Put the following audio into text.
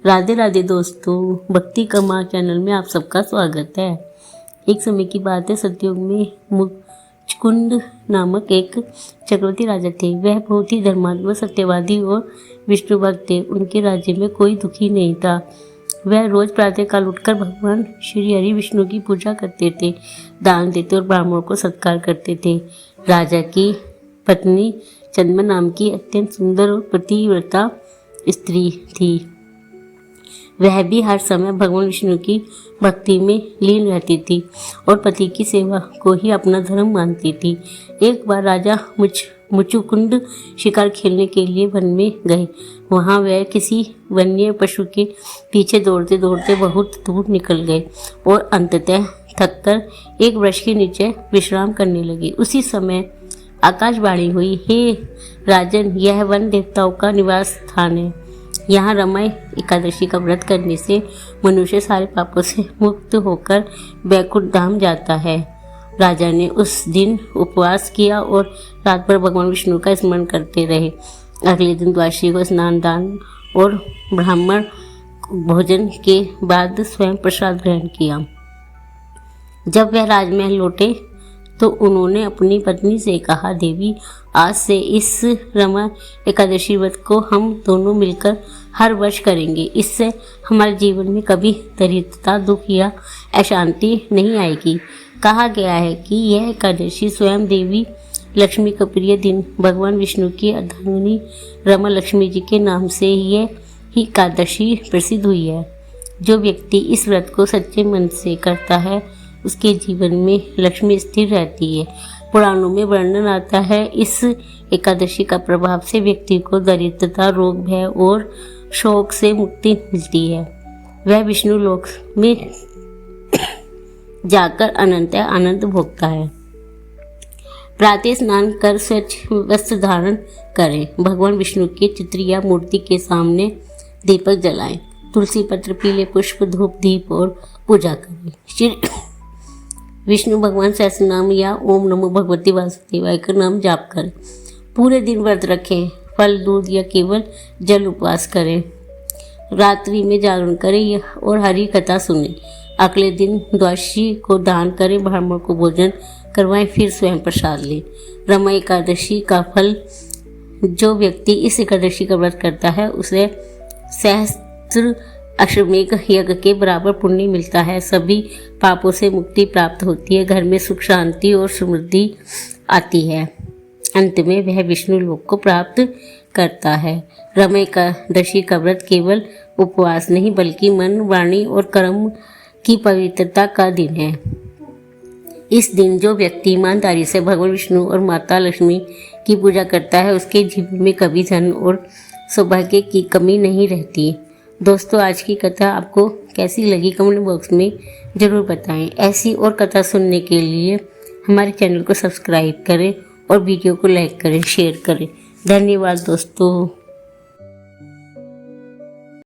राधे राधे दोस्तों, भक्ति कमा चैनल में आप सबका स्वागत है। एक समय की बात है, सतयुग में मुचकुंद नामक एक चक्रवर्ती राजा थे। वह बहुत ही धर्मात्मा, सत्यवादी और विष्णु भक्त थे। उनके राज्य में कोई दुखी नहीं था। वह रोज प्रातःकाल उठकर भगवान श्री हरि विष्णु की पूजा करते थे, दान देते और ब्राह्मणों को सत्कार करते थे। राजा की पत्नी चंद्रमा नाम की अत्यंत सुंदर और पतिव्रता स्त्री थी। वह भी हर समय भगवान विष्णु की भक्ति में लीन रहती थी और पति की सेवा को ही अपना धर्म मानती थी। एक बार राजा मुचुकुंद शिकार खेलने के लिए वन में गए। वहां वह किसी वन्य पशु के पीछे दौड़ते दौड़ते बहुत दूर निकल गए और अंततः थककर एक वृक्ष के नीचे विश्राम करने लगे। उसी समय आकाशवाणी हुई, हे राजन, यह वन देवताओं का निवास स्थान है। यहाँ रमा एकादशी का व्रत करने से मनुष्य सारे पापों से मुक्त होकर बैकुंठ धाम जाता है। राजा ने उस दिन उपवास किया और रात भर भगवान विष्णु का स्मरण करते रहे। अगले दिन द्वादशी को स्नान दान और ब्राह्मण भोजन के बाद स्वयं प्रसाद ग्रहण किया। जब वह राजमहल लौटे तो उन्होंने अपनी पत्नी से कहा, देवी, आज से इस रमा एकादशी व्रत को हम दोनों मिलकर हर वर्ष करेंगे। इससे हमारे जीवन में कभी दरिद्रता, दुख या अशांति नहीं आएगी। कहा गया है कि यह एकादशी स्वयं देवी लक्ष्मी का प्रिय दिन भगवान विष्णु की अर्धांगिनी रमा लक्ष्मी जी के नाम से यह ही एकादशी प्रसिद्ध हुई है। जो व्यक्ति इस व्रत को सच्चे मन से करता है उसके जीवन में लक्ष्मी स्थिर रहती है। पुराणों में वर्णन आता है, इस एकादशी का प्रभाव से व्यक्ति को दरिद्रता, रोग, भय और शोक से मुक्ति मिलती है। वह विष्णु लोक में जाकर अनंत आनंद भोगता है। प्रातः स्नान कर स्वच्छ वस्त्र धारण करें। भगवान विष्णु के चित्र या मूर्ति के सामने दीपक जलाएं। तुलसी पत्र, पीले पुष्प, धूप, दीप और पूजा करें। श्री विष्णु भगवान सहस्त्र नाम या ओम नमो भगवती वासुदेवाय का नाम जाप करें। पूरे दिन व्रत रखें। फल, दूध या केवल जल उपवास करें। रात्रि में जागरण करें और हरि कथा सुनें। अगले दिन द्वादशी को दान करें, ब्राह्मण को भोजन करवाएं, फिर स्वयं प्रसाद लें। रमा एकादशी का फल, जो व्यक्ति इस एकादशी का व्रत करता है उसे सहस्त्र अश्वमेघ यज्ञ के बराबर पुण्य मिलता है। सभी पापों से मुक्ति प्राप्त होती है। घर में सुख, शांति और समृद्धि आती है। अंत में वह विष्णु लोक को प्राप्त करता है। रमा एकादशी का व्रत केवल उपवास नहीं बल्कि मन, वाणी और कर्म की पवित्रता का दिन है। इस दिन जो व्यक्ति ईमानदारी से भगवान विष्णु और माता लक्ष्मी की पूजा करता है उसके जीवन में कभी धन और सौभाग्य की कमी नहीं रहती। दोस्तों, आज की कथा आपको कैसी लगी कमेंट बॉक्स में ज़रूर बताएं। ऐसी और कथा सुनने के लिए हमारे चैनल को सब्सक्राइब करें और वीडियो को लाइक करें, शेयर करें। धन्यवाद दोस्तों।